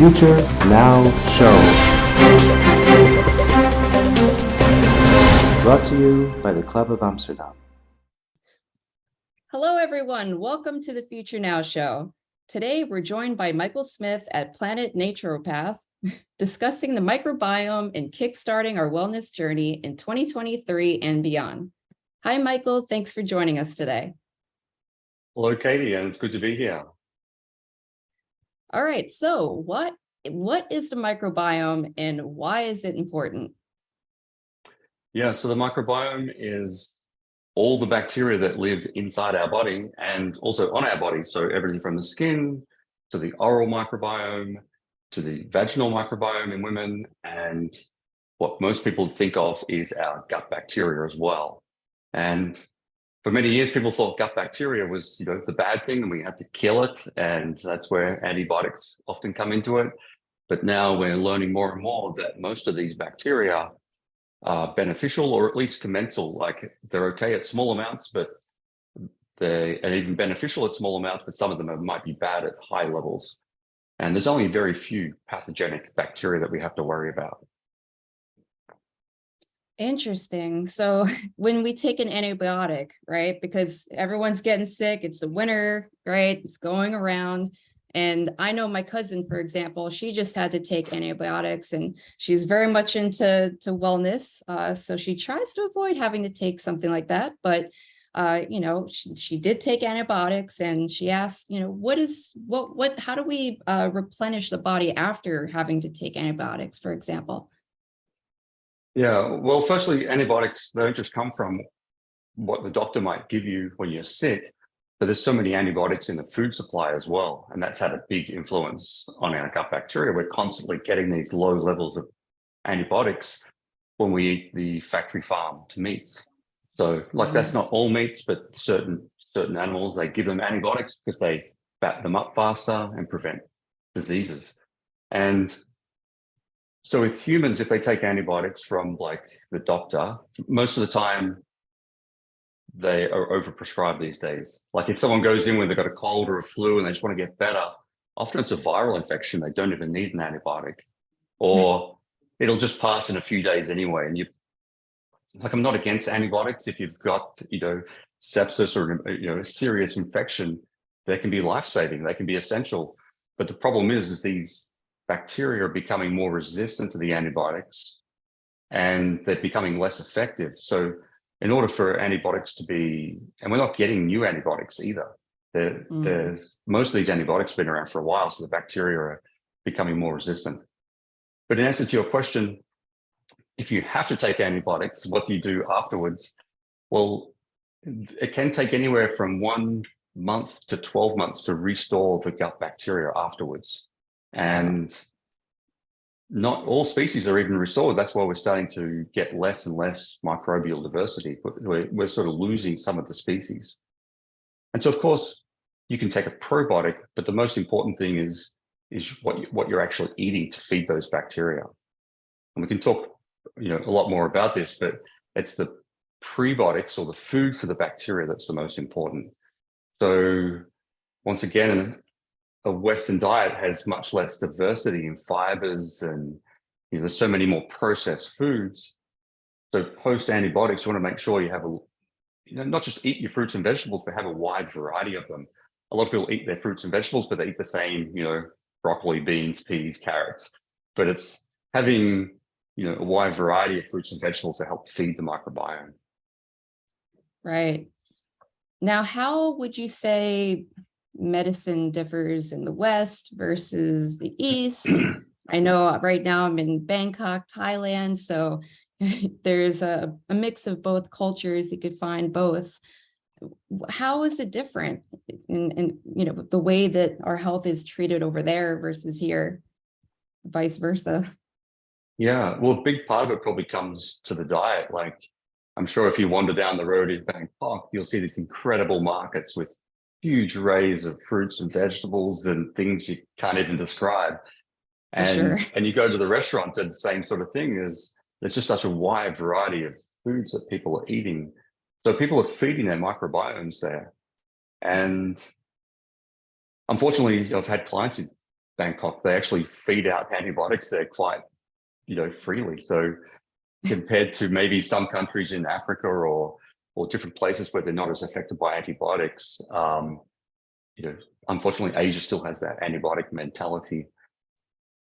Future Now Show. Brought to you by the Club of Amsterdam. Hello, everyone. Welcome to the Future Now Show. Today, we're joined by Michael Smith at Planet Naturopath, discussing the microbiome and kickstarting our wellness journey in 2023 and beyond. Hi, Michael. Thanks for joining us today. Hello, Katie, and it's good to be here. All right. So what is the microbiome and why is it important? Yeah, so the microbiome is all the bacteria that live inside our body and also on our body. So everything from the skin to the oral microbiome to the vaginal microbiome in women, and what most people think of is our gut bacteria as well. And for many years, people thought gut bacteria was, the bad thing and we had to kill it. And that's where antibiotics often come into it. But now we're learning more and more that most of these bacteria are beneficial or at least commensal. Like they're okay at small amounts, but they're even beneficial at small amounts, but some of them might be bad at high levels. And there's only very few pathogenic bacteria that we have to worry about. Interesting. So when we take an antibiotic, right, because everyone's getting sick, it's the winter, right? It's going around. And I know my cousin, for example, she just had to take antibiotics and she's very much into wellness. So she tries to avoid having to take something like that. But, she did take antibiotics and she asked, how do we replenish the body after having to take antibiotics, for example? Yeah, well, firstly, antibiotics, they don't just come from what the doctor might give you when you're sick, but there's so many antibiotics in the food supply as well. And that's had a big influence on our gut bacteria. We're constantly getting these low levels of antibiotics when we eat the factory farmed meats. So that's not all meats, but certain animals, they give them antibiotics because they fat them up faster and prevent diseases. And so with humans, if they take antibiotics from the doctor, most of the time they are overprescribed these days. Like if someone goes in when they've got a cold or a flu and they just want to get better, often it's a viral infection. They don't even need an antibiotic, or it'll just pass in a few days anyway. And I'm not against antibiotics. If you've got, sepsis or, a serious infection, they can be life-saving. They can be essential. But the problem is these bacteria are becoming more resistant to the antibiotics and they're becoming less effective. So in order for antibiotics to be, and we're not getting new antibiotics either. There's most of these antibiotics have been around for a while, so the bacteria are becoming more resistant. But in answer to your question, if you have to take antibiotics, what do you do afterwards? Well, it can take anywhere from 1 month to 12 months to restore the gut bacteria afterwards. And not all species are even restored. That's why we're starting to get less and less microbial diversity. We're sort of losing some of the species. And so, of course, you can take a probiotic, but the most important thing is what you're actually eating to feed those bacteria. And we can talk, a lot more about this, but it's the prebiotics or the food for the bacteria that's the most important. So once again, a Western diet has much less diversity in fibers and there's so many more processed foods. So post antibiotics, you want to make sure you have not just eat your fruits and vegetables, but have a wide variety of them. A lot of people eat their fruits and vegetables, but they eat the same, broccoli, beans, peas, carrots. But it's having, a wide variety of fruits and vegetables to help feed the microbiome. Right. Now, how would you say medicine differs in the West versus the East? I know right now I'm in Bangkok, Thailand, so there's a mix of both cultures. You could find both. How is it different in the way that our health is treated over there versus here, vice versa? Yeah, well, a big part of it probably comes to the diet. I'm sure if you wander down the road in Bangkok, you'll see these incredible markets with huge arrays of fruits and vegetables and things you can't even describe. And you go to the restaurant and the same sort of thing is there's just such a wide variety of foods that people are eating. So people are feeding their microbiomes there. And unfortunately, I've had clients who Bangkok, they actually feed out antibiotics there quite, freely. So compared to maybe some countries in Africa or different places where they're not as affected by antibiotics, unfortunately, Asia still has that antibiotic mentality.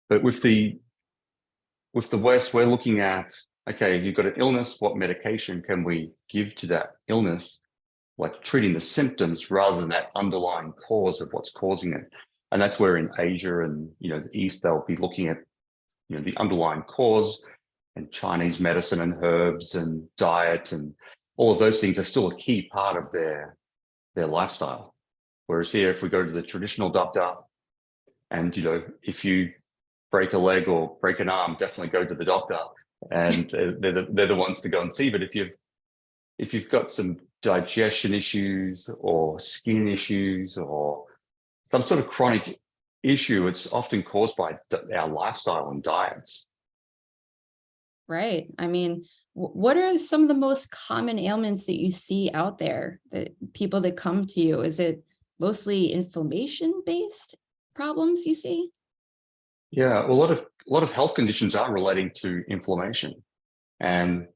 But with the West, we're looking at, okay, you've got an illness, what medication can we give to that illness? Like treating the symptoms rather than that underlying cause of what's causing it. And that's where in Asia and, the East, they'll be looking at, the underlying cause, and Chinese medicine and herbs and diet and all of those things are still a key part of their lifestyle. Whereas here, if we go to the traditional doctor and, if you break a leg or break an arm, definitely go to the doctor, and they're the ones to go and see. But if you've got some digestion issues or skin issues or some sort of chronic issue, it's often caused by our lifestyle and diets. Right. I mean, what are some of the most common ailments that you see out there, that people that come to you? Is it mostly inflammation-based problems you see? Yeah, well, a lot of health conditions are relating to inflammation. And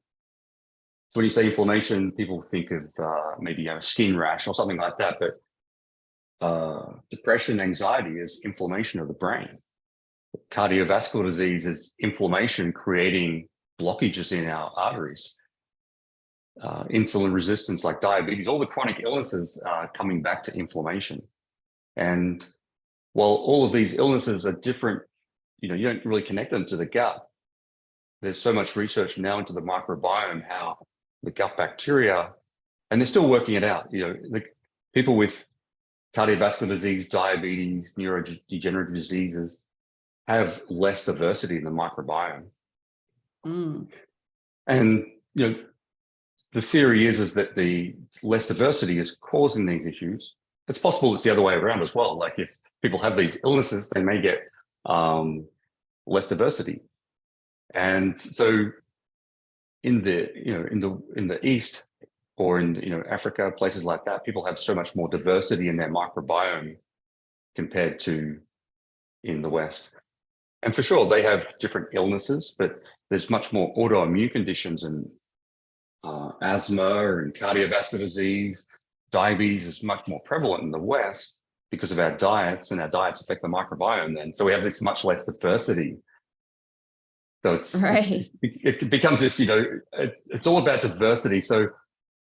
when you say inflammation, people think of maybe a skin rash or something like that. But depression, anxiety is inflammation of the brain. Cardiovascular disease is inflammation creating blockages in our arteries. Insulin resistance, like diabetes, all the chronic illnesses are coming back to inflammation. And while all of these illnesses are different, you don't really connect them to the gut. There's so much research now into the microbiome, how the gut bacteria, and they're still working it out. The people with cardiovascular disease, diabetes, neurodegenerative diseases have less diversity in the microbiome. And, the theory is that the less diversity is causing these issues. It's possible it's the other way around as well. Like if people have these illnesses, they may get less diversity. And so in the East or in, Africa, places like that, people have so much more diversity in their microbiome compared to in the West. And for sure, they have different illnesses, but there's much more autoimmune conditions and asthma and cardiovascular disease. Diabetes is much more prevalent in the West because of our diets, and our diets affect the microbiome then. So we have this much less diversity. So it's Right. it becomes this, it's all about diversity. So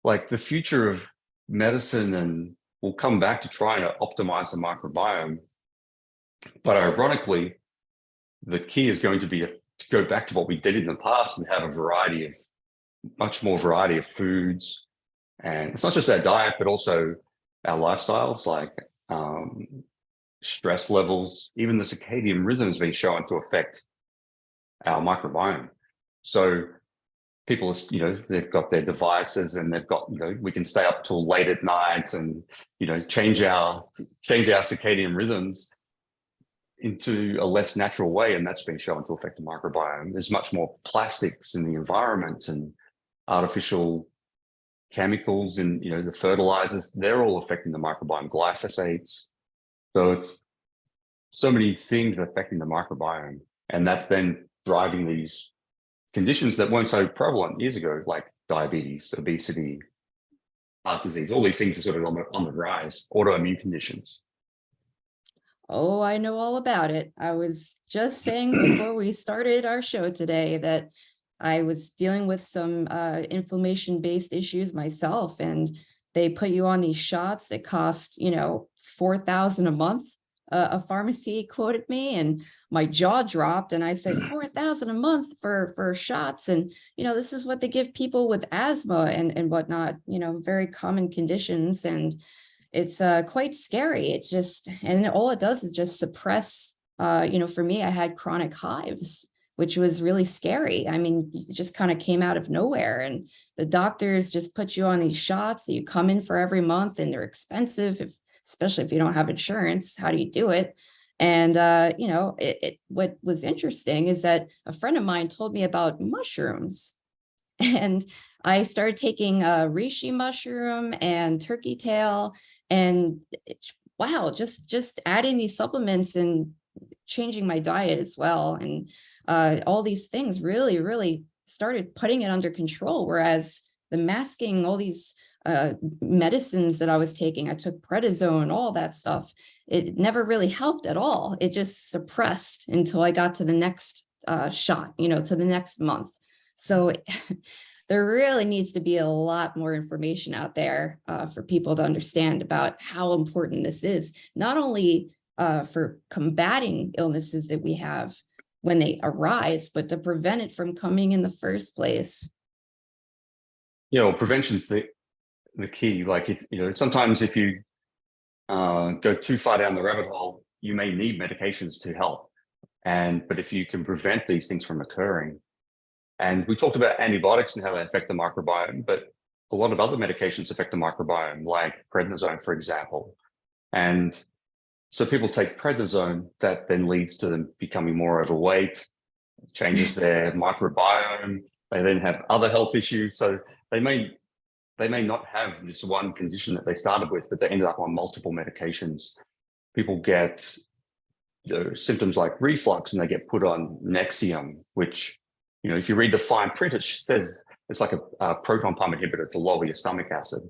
like the future of medicine, and we'll come back to trying to optimize the microbiome. But ironically, the key is going to be to go back to what we did in the past and have much more variety of foods. And it's not just our diet, but also our lifestyles, like stress levels. Even the circadian rhythm has been shown to affect our microbiome. So people, they've got their devices and they've got, we can stay up till late at night and, change our circadian rhythms into a less natural way. And that's been shown to affect the microbiome. There's much more plastics in the environment and artificial chemicals and, the fertilizers, they're all affecting the microbiome, glyphosates. So it's so many things affecting the microbiome. And that's then driving these conditions that weren't so prevalent years ago, like diabetes, obesity, heart disease. All these things are sort of on the rise, autoimmune conditions. Oh, I know all about it. I was just saying before we started our show today that I was dealing with some inflammation-based issues myself, and they put you on these shots that cost, $4,000 a month. A pharmacy quoted me, and my jaw dropped, and I said, $4,000 a month for shots. And, this is what they give people with asthma and whatnot, very common conditions. And it's quite scary. It's just, and all it does is just suppress, for me, I had chronic hives, which was really scary. I mean, it just kind of came out of nowhere. And the doctors just put you on these shots that you come in for every month, and they're expensive, especially if you don't have insurance. How do you do it? And, what was interesting is that a friend of mine told me about mushrooms. And I started taking reishi mushroom and turkey tail, and wow, just adding these supplements, and changing my diet as well. And all these things really started putting it under control. Whereas the masking, all these medicines that I was taking, I took prednisone, all that stuff, it never really helped at all. It just suppressed until I got to the next shot, to the next month. So there really needs to be a lot more information out there for people to understand about how important this is, not only for combating illnesses that we have when they arise, but to prevent it from coming in the first place. Prevention's the key. Like, if sometimes if you go too far down the rabbit hole, you may need medications to help. But if you can prevent these things from occurring, and we talked about antibiotics and how they affect the microbiome, but a lot of other medications affect the microbiome, like prednisone, for example. And so people take prednisone, that then leads to them becoming more overweight, changes their microbiome. They then have other health issues. So they may not have this one condition that they started with, but they ended up on multiple medications. People get symptoms like reflux, and they get put on Nexium, which, if you read the fine print, it says it's like a proton pump inhibitor to lower your stomach acid.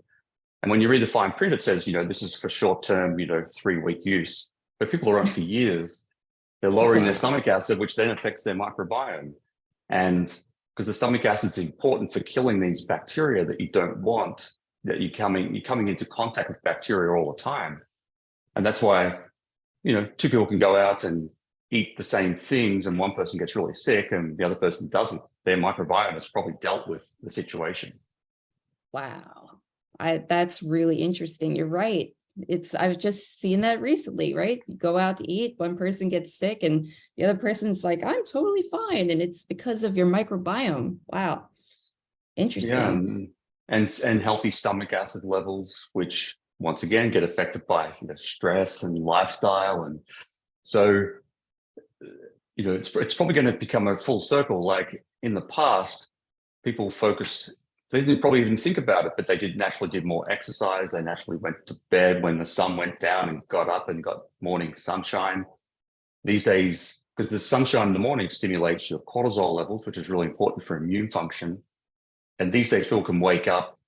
And when you read the fine print, it says, this is for short-term, 3-week use. But people are on for years. They're lowering their stomach acid, which then affects their microbiome. And because the stomach acid is important for killing these bacteria that you don't want, that you're coming into contact with bacteria all the time. And that's why, two people can go out and eat the same things, and one person gets really sick and the other person doesn't. Their microbiome has probably dealt with the situation. Wow. That's really interesting. You're right. I've just seen that recently, right? You go out to eat, one person gets sick and the other person's like, I'm totally fine. And it's because of your microbiome. Wow. Interesting. Yeah. And healthy stomach acid levels, which once again get affected by stress and lifestyle. And so, it's probably going to become a full circle. Like in the past, people focused, they didn't probably even think about it, but they naturally did more exercise. They naturally went to bed when the sun went down and got up and got morning sunshine. These days, because the sunshine in the morning stimulates your cortisol levels, which is really important for immune function. And these days, people can wake up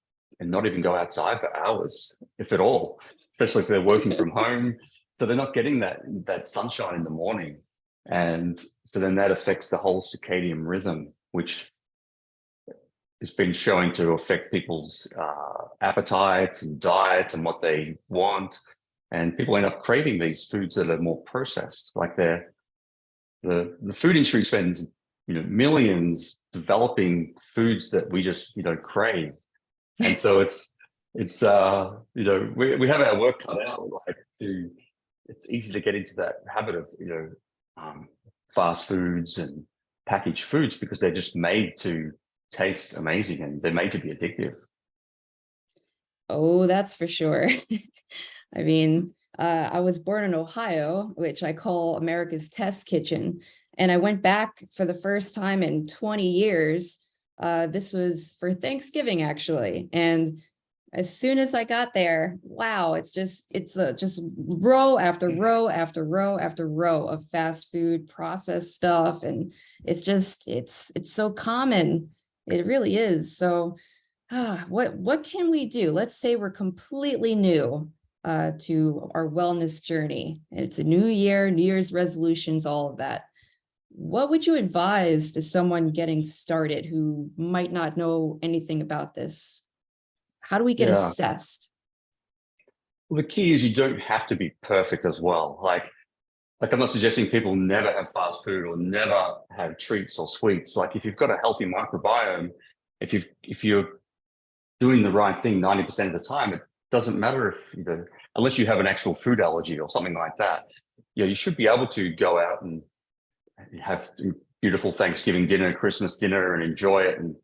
and not even go outside for hours, if at all, especially if they're working from home. So they're not getting that sunshine in the morning. And so then that affects the whole circadian rhythm, which has been showing to affect people's appetites and diet and what they want. And people end up craving these foods that are more processed, like the food industry spends millions developing foods that we just crave. And so it's we have our work cut out. It's easy to get into that habit of fast foods and packaged foods because they're just made to taste amazing and they're made to be addictive. Oh, that's for sure. I mean, I was born in Ohio, which I call America's test kitchen. And I went back for the first time in 20 years. This was for Thanksgiving, actually. And as soon as I got there, wow, it's just row after row after row after row of fast food processed stuff. And it's so common. It really is. So what can we do? Let's say we're completely new to our wellness journey. It's a new year, New Year's resolutions, all of that. What would you advise to someone getting started who might not know anything about this? How do we get assessed? Well, the key is you don't have to be perfect as well. Like I'm not suggesting people never have fast food or never have treats or sweets. Like if you've got a healthy microbiome, if you're doing the right thing 90% of the time, it doesn't matter if unless you have an actual food allergy or something like that. You should be able to go out and have beautiful Thanksgiving dinner, Christmas dinner, and enjoy it and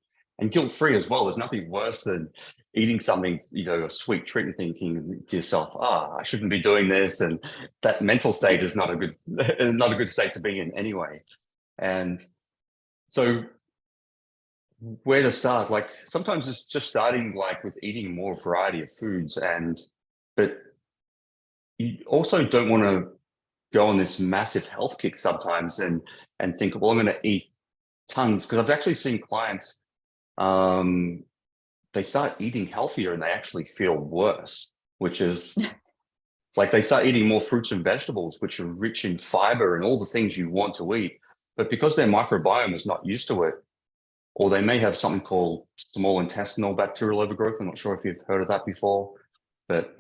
guilt-free as well. There's nothing worse than eating something, a sweet treat and thinking to yourself, I shouldn't be doing this. And that mental state is not a good state to be in anyway. And so where to start? Like sometimes it's just starting like with eating more variety of foods, but you also don't want to go on this massive health kick sometimes and think, well, I'm going to eat tons, because I've actually seen clients, they start eating healthier and they actually feel worse, which is like they start eating more fruits and vegetables, which are rich in fiber and all the things you want to eat. But because their microbiome is not used to it, or they may have something called small intestinal bacterial overgrowth. I'm not sure if you've heard of that before, but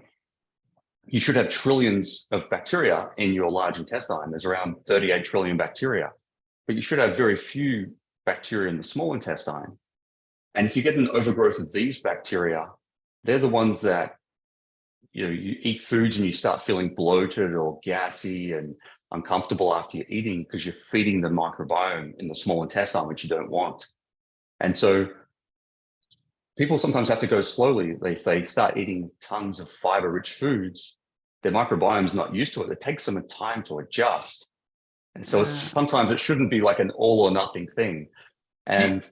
you should have trillions of bacteria in your large intestine. There's around 38 trillion bacteria, but you should have very few bacteria in the small intestine. And if you get an overgrowth of these bacteria, they're the ones that, you eat foods and you start feeling bloated or gassy and uncomfortable after you're eating, because you're feeding the microbiome in the small intestine, which you don't want. And so people sometimes have to go slowly. If they start eating tons of fiber-rich foods, their microbiome's not used to it. It takes them a time to adjust. And so sometimes it shouldn't be like an all or nothing thing. And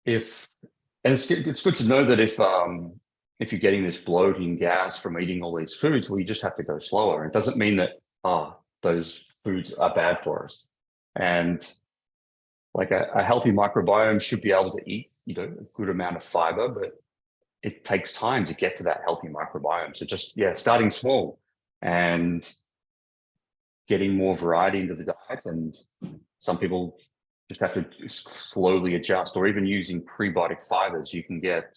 it's good to know that if you're getting this bloating gas from eating all these foods, well, you just have to go slower. It doesn't mean that, those foods are bad for us. And like a healthy microbiome should be able to eat, a good amount of fiber, but it takes time to get to that healthy microbiome. So just, starting small and getting more variety into the diet. And some people just have to slowly adjust, or even using prebiotic fibers. You can get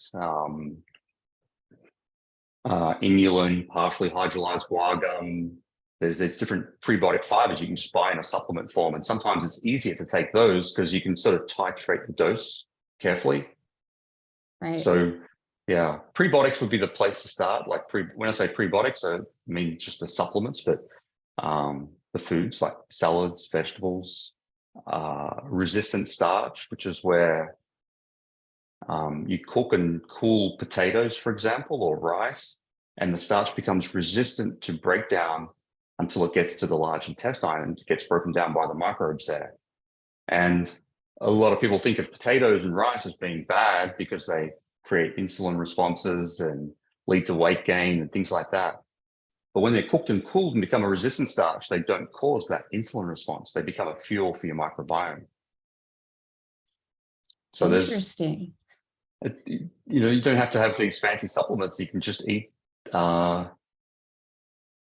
inulin, partially hydrolyzed guar gum. There's different prebiotic fibers you can just buy in a supplement form. And sometimes it's easier to take those because you can sort of titrate the dose carefully. Right. So prebiotics would be the place to start. Like when I say prebiotics, I mean just the supplements, but the foods like salads, vegetables, resistant starch, which is where you cook and cool potatoes, for example, or rice, and the starch becomes resistant to breakdown until it gets to the large intestine and gets broken down by the microbes there. And a lot of people think of potatoes and rice as being bad because they create insulin responses and lead to weight gain and things like that. But when they're cooked and cooled and become a resistant starch, they don't cause that insulin response. They become a fuel for your microbiome. So Interesting. you don't have to have these fancy supplements. You can just eat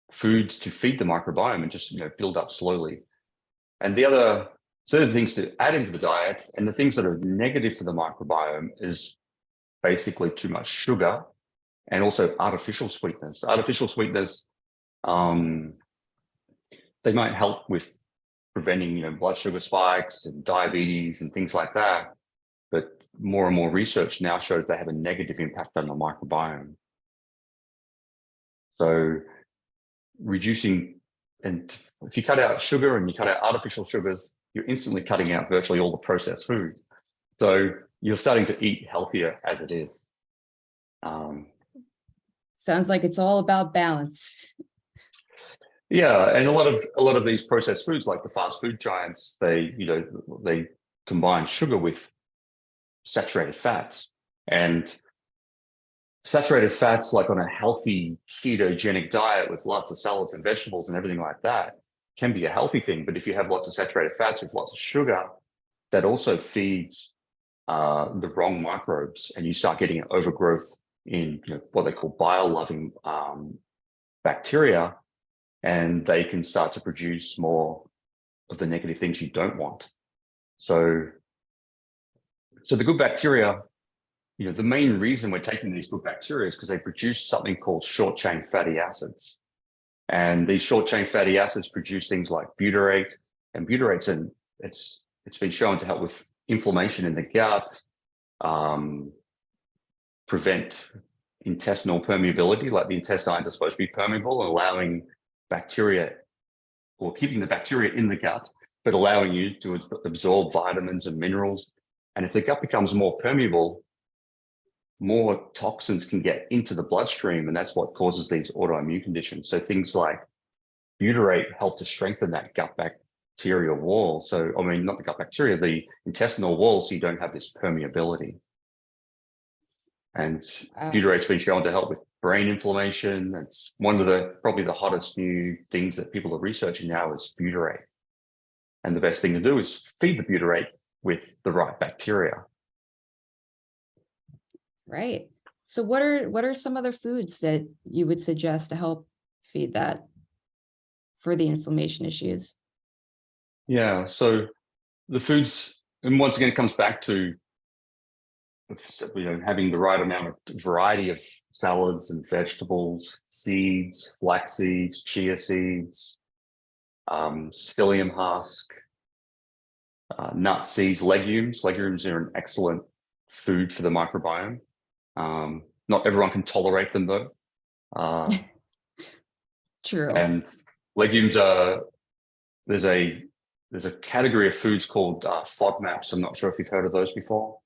foods to feed the microbiome and just build up slowly. And the other things to add into the diet, and the things that are negative for the microbiome, is basically too much sugar and also artificial sweeteners. Artificial sweeteners, they might help with preventing blood sugar spikes and diabetes and things like that. But more and more research now shows they have a negative impact on the microbiome. So reducing, and if you cut out sugar and you cut out artificial sugars, you're instantly cutting out virtually all the processed foods. So you're starting to eat healthier as it is. Sounds like it's all about balance. Yeah, and a lot of these processed foods, like the fast food giants, they combine sugar with saturated fats, and saturated fats, like on a healthy ketogenic diet with lots of salads and vegetables and everything like that, can be a healthy thing. But if you have lots of saturated fats with lots of sugar, that also feeds the wrong microbes, and you start getting an overgrowth in what they call bile-loving bacteria, and they can start to produce more of the negative things you don't want. So the good bacteria, the main reason we're taking these good bacteria is because they produce something called short-chain fatty acids. And these short-chain fatty acids produce things like butyrate, and butyrate's it's been shown to help with inflammation in the gut, prevent intestinal permeability. Like the intestines are supposed to be permeable, and allowing bacteria, or keeping the bacteria in the gut, but allowing you to absorb vitamins and minerals. And if the gut becomes more permeable, more toxins can get into the bloodstream, and that's what causes these autoimmune conditions. So things like butyrate help to strengthen that gut bacterial wall. So, I mean, not the gut bacteria, the intestinal wall, so you don't have this permeability. And butyrate's been shown to help with brain inflammation. It's one of probably the hottest new things that people are researching now is butyrate. And the best thing to do is feed the butyrate with the right bacteria. Right. So what are some other foods that you would suggest to help feed that for the inflammation issues? Yeah, so the foods, and once again, it comes back to having the right amount of variety of salads and vegetables, seeds, flax seeds, chia seeds, psyllium husk, nut seeds, legumes. Legumes are an excellent food for the microbiome. Not everyone can tolerate them though. True. And legumes are, there's a category of foods called FODMAPs. I'm not sure if you've heard of those before.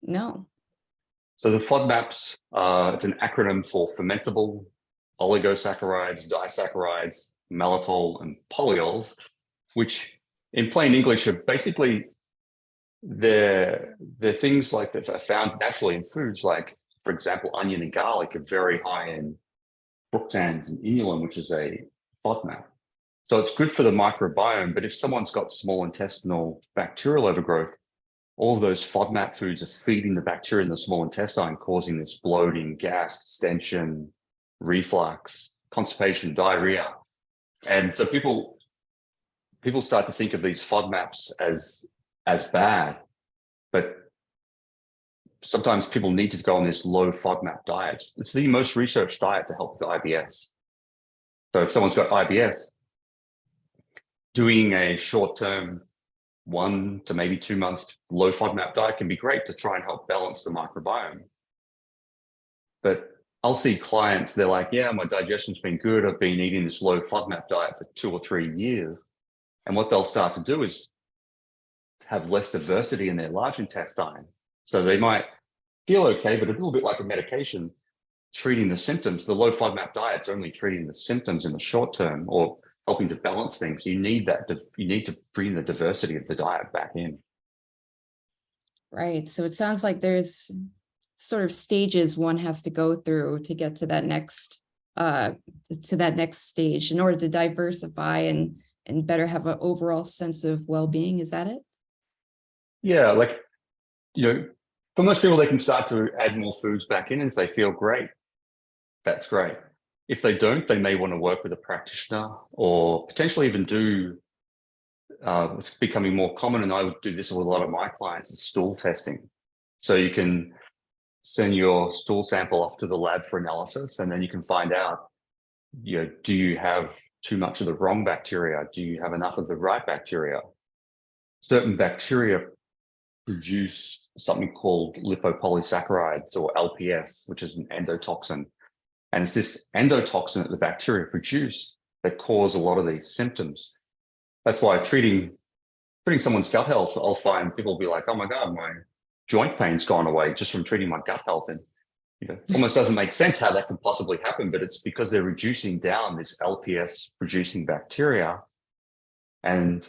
No. So the FODMAPs, it's an acronym for fermentable oligosaccharides, disaccharides, maltol, and polyols, which in plain English are basically they're things like that are found naturally in foods, like, for example, onion and garlic are very high in fructans and inulin, which is a FODMAP. So it's good for the microbiome, but if someone's got small intestinal bacterial overgrowth, all of those FODMAP foods are feeding the bacteria in the small intestine, causing this bloating, gas, distension, reflux, constipation, diarrhea. And so people start to think of these FODMAPs as bad, but sometimes people need to go on this low FODMAP diet. It's the most researched diet to help with IBS. So if someone's got IBS, doing a short-term 1 to maybe 2 months low FODMAP diet can be great to try and help balance the microbiome. But I'll see clients, they're like, yeah, my digestion's been good. I've been eating this low FODMAP diet for 2 or 3 years. And what they'll start to do is have less diversity in their large intestine. So they might feel okay, but a little bit like a medication treating the symptoms. The low FODMAP diet's only treating the symptoms in the short term or helping to balance things. You need to bring the diversity of the diet back in. Right. So it sounds like there's sort of stages one has to go through to get to that next stage in order to diversify and better have an overall sense of well-being. Is that it? Yeah, like, for most people, they can start to add more foods back in, and if they feel great, that's great. If they don't, they may want to work with a practitioner or potentially even do what's becoming more common, and I would do this with a lot of my clients, is stool testing. So you can send your stool sample off to the lab for analysis, and then you can find out, do you have too much of the wrong bacteria? Do you have enough of the right bacteria? Certain bacteria produce something called lipopolysaccharides, or LPS, which is an endotoxin. And it's this endotoxin that the bacteria produce that cause a lot of these symptoms. That's why treating someone's gut health, I'll find people will be like, oh my God, my joint pain's gone away just from treating my gut health. And almost doesn't make sense how that can possibly happen, but it's because they're reducing down this LPS producing bacteria. And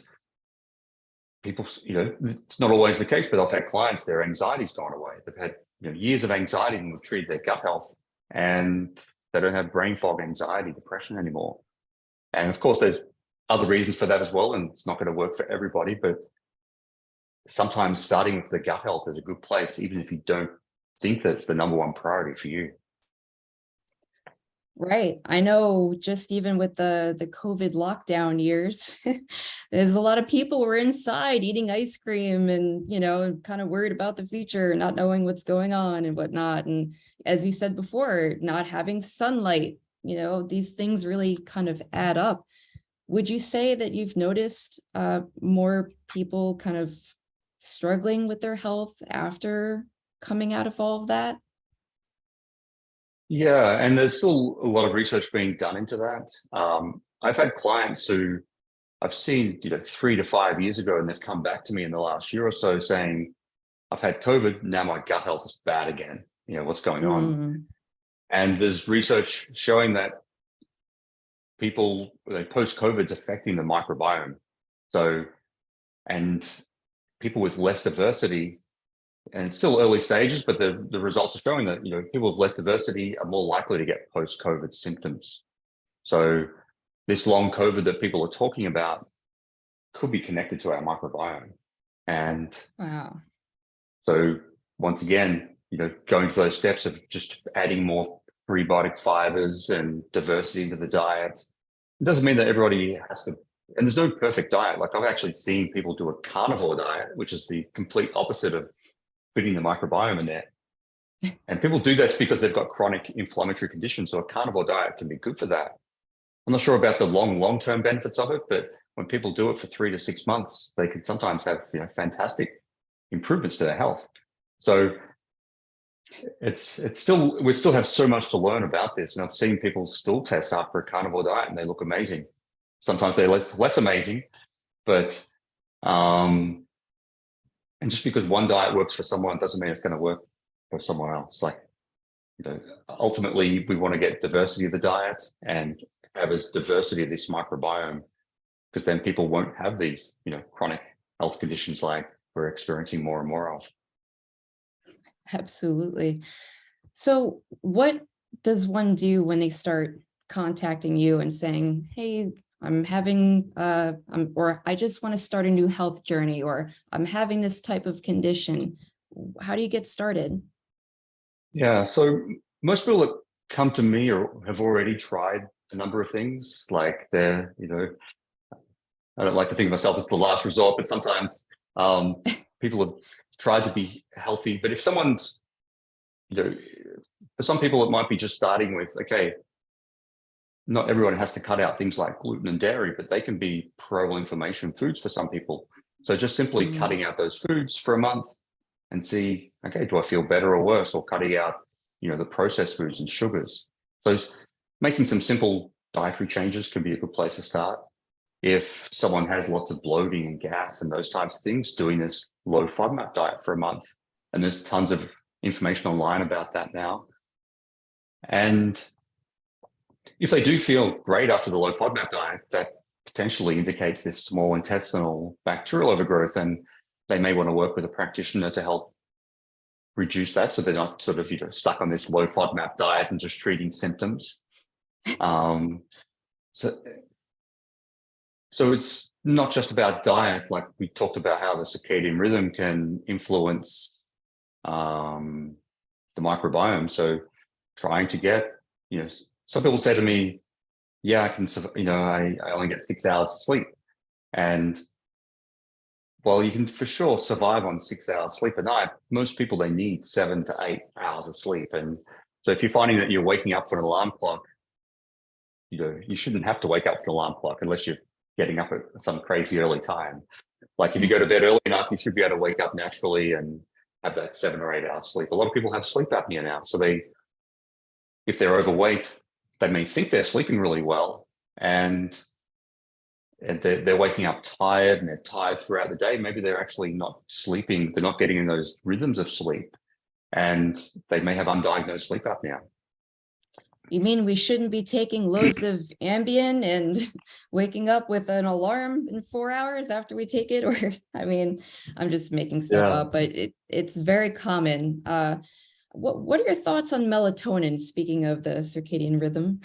people, it's not always the case, but I've had clients, their anxiety's gone away. They've had years of anxiety and we've treated their gut health, and they don't have brain fog, anxiety, depression anymore. And of course, there's other reasons for that as well, and it's not going to work for everybody, but sometimes starting with the gut health is a good place, even if you don't think that's the number one priority for you. Right. I know, just even with the COVID lockdown years, there's a lot of people were inside eating ice cream and, kind of worried about the future, not knowing what's going on and whatnot. And as you said before, not having sunlight, these things really kind of add up. Would you say that you've noticed more people kind of struggling with their health after coming out of all of that? Yeah, and there's still a lot of research being done into that. I've had clients who I've seen, 3 to 5 years ago, and they've come back to me in the last year or so saying, I've had COVID, now my gut health is bad again. What's going on? And there's research showing that people, post-COVID, is affecting the microbiome. So, and people with less diversity and it's still early stages, but the results are showing that, people with less diversity are more likely to get post-COVID symptoms. So this long COVID that people are talking about could be connected to our microbiome. And Wow. so once again, going through those steps of just adding more prebiotic fibers and diversity to the diet. It doesn't mean that everybody has to, and there's no perfect diet. Like I've actually seen people do a carnivore diet, which is the complete opposite of fitting the microbiome in there. And people do this because they've got chronic inflammatory conditions. So a carnivore diet can be good for that. I'm not sure about the long-term benefits of it, but when people do it for 3 to 6 months, they can sometimes have fantastic improvements to their health. So it's still, we still have so much to learn about this. And I've seen people stool test after a carnivore diet and they look amazing. Sometimes they look less amazing, but and just because one diet works for someone doesn't mean it's going to work for someone else. Like, ultimately we want to get diversity of the diet and have as diversity of this microbiome, because then people won't have these, chronic health conditions like we're experiencing more and more of. Absolutely. So what does one do when they start contacting you and saying, hey, I'm having, or I just want to start a new health journey, or I'm having this type of condition? How do you get started? Yeah, so most people that come to me or have already tried a number of things, like they're, I don't like to think of myself as the last resort, but sometimes people have tried to be healthy. But if someone's, for some people, it might be just starting with, okay, not everyone has to cut out things like gluten and dairy, but they can be pro-inflammation foods for some people. So just simply cutting out those foods for a month and see, okay, do I feel better or worse? Or cutting out, the processed foods and sugars. So making some simple dietary changes can be a good place to start. If someone has lots of bloating and gas and those types of things, doing this low FODMAP diet for a month. And there's tons of information online about that now. And if they do feel great after the low FODMAP diet, that potentially indicates this small intestinal bacterial overgrowth, and they may want to work with a practitioner to help reduce that, so they're not sort of stuck on this low FODMAP diet and just treating symptoms. So it's not just about diet. Like we talked about how the circadian rhythm can influence the microbiome. So trying to get, some people say to me, yeah, I can, I only get 6 hours sleep. And well, you can for sure survive on 6 hours sleep a night. Most people, they need 7 to 8 hours of sleep. And so if you're finding that you're waking up for an alarm clock, you shouldn't have to wake up for an alarm clock unless you're getting up at some crazy early time. Like if you go to bed early enough, you should be able to wake up naturally and have that 7 or 8 hours sleep. A lot of people have sleep apnea now. So if they're overweight, they may think they're sleeping really well, and they're waking up tired, and they're tired throughout the day. Maybe they're actually not sleeping. They're not getting in those rhythms of sleep, and they may have undiagnosed sleep apnea. You mean we shouldn't be taking loads of Ambien and waking up with an alarm in 4 hours after we take it? Or, I mean, I'm just making stuff up, but it's very common. What are your thoughts on melatonin, speaking of the circadian rhythm?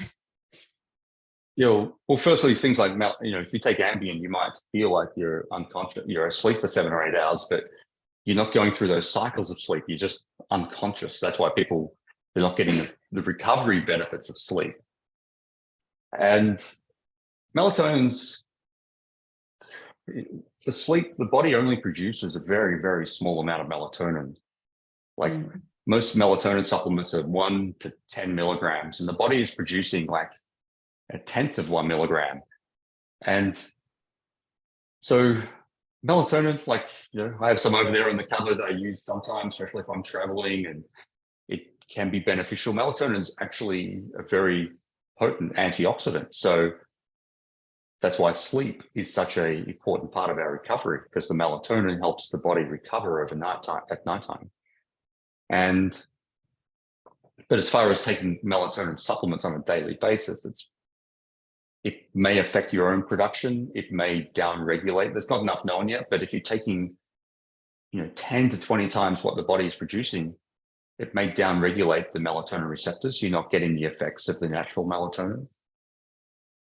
Well, firstly, things like, if you take Ambien, you might feel like you're unconscious, you're asleep for 7 or 8 hours, but you're not going through those cycles of sleep. You're just unconscious. That's why they're not getting the recovery benefits of sleep. And melatonin's, for sleep, the body only produces a very, very small amount of melatonin. Like most melatonin supplements are 1 to 10 milligrams, and the body is producing like 1/10 of 1 milligram. And so melatonin, like, I have some over there in the cupboard that I use sometimes, especially if I'm traveling, and it can be beneficial. Melatonin is actually a very potent antioxidant. So that's why sleep is such an important part of our recovery, because the melatonin helps the body recover at nighttime. But as far as taking melatonin supplements on a daily basis, it may affect your own production. It may downregulate. There's not enough known yet, but if you're taking 10 to 20 times what the body is producing, it may downregulate the melatonin receptors. So you're not getting the effects of the natural melatonin.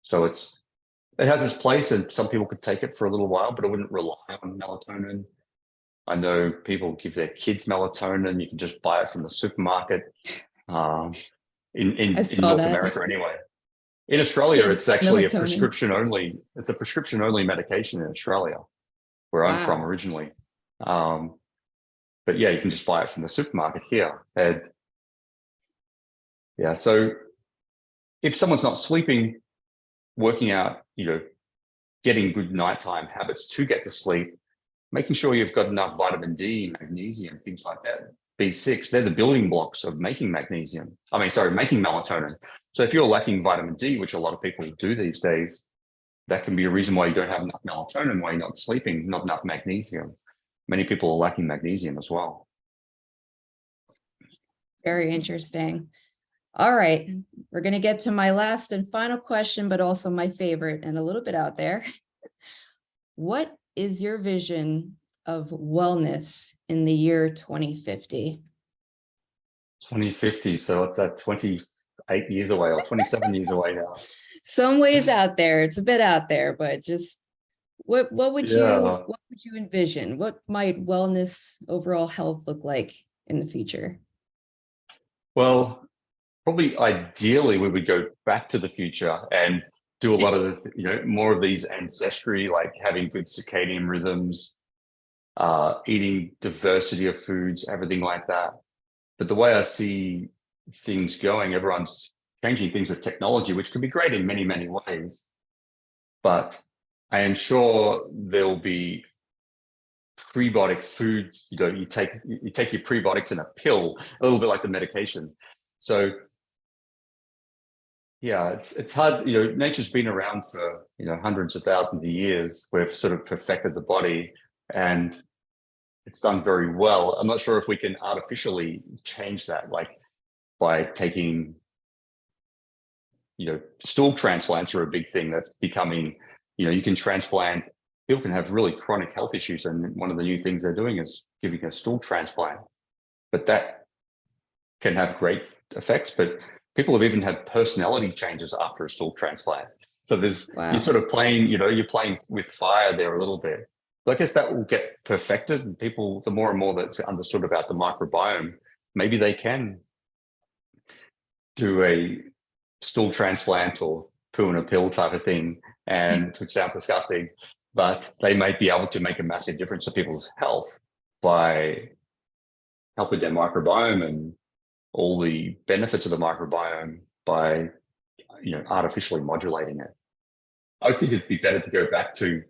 So it has its place, and some people could take it for a little while, but I wouldn't rely on melatonin. I know people give their kids melatonin. You can just buy it from the supermarket. In saw North that. America anyway. In Australia, Kids it's actually melatonin. a prescription only. It's a prescription only medication in Australia, where I'm from Wow. originally. But yeah, you can just buy it from the supermarket here. And yeah, so if someone's not sleeping, working out, getting good nighttime habits to get to sleep, making sure you've got enough vitamin D, magnesium, things like that. B6, they're the building blocks of making making melatonin. So if you're lacking vitamin D, which a lot of people do these days, that can be a reason why you don't have enough melatonin, why you're not sleeping, not enough magnesium. Many people are lacking magnesium as well. Very interesting. All right, we're going to get to my last and final question, but also my favorite and a little bit out there. What is your vision of wellness in the year 2050? 2050, so it's at 28 years away or 27 years away now. Some ways out there, it's a bit out there, but just what would you envision? What might wellness, overall health look like in the future? Well, probably ideally we would go back to the future and do a lot of the, more of these ancestry, like having good circadian rhythms, eating diversity of foods, everything like that. But the way I see things going, everyone's changing things with technology, which can be great in many, many ways. But I am sure there'll be prebiotic food. You take your prebiotics in a pill, a little bit like the medication. So yeah, it's hard. Nature's been around for hundreds of thousands of years. We've sort of perfected the body, and it's done very well. I'm not sure if we can artificially change that, like by taking, stool transplants are a big thing that's becoming. You can transplant. People can have really chronic health issues, and one of the new things they're doing is giving a stool transplant. But that can have great effects. But people have even had personality changes after a stool transplant. So you're sort of playing, you're playing with fire there a little bit. But I guess that will get perfected, and people, the more and more that's understood about the microbiome, maybe they can do a stool transplant or poo in a pill type of thing, and which sounds disgusting, but they might be able to make a massive difference to people's health by helping their microbiome and all the benefits of the microbiome by artificially modulating it. I think it'd be better to go back to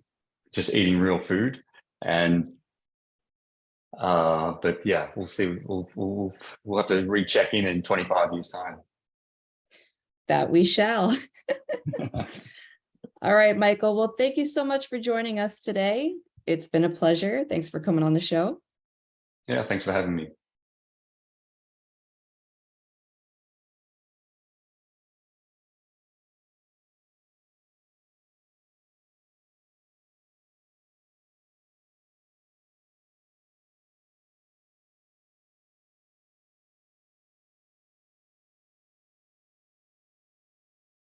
just eating real food, and but yeah, we'll see. We'll have to recheck in 25 years time. That we shall. All right, Michael. Well, thank you so much for joining us today. It's been a pleasure. Thanks for coming on the show. Yeah, thanks for having me.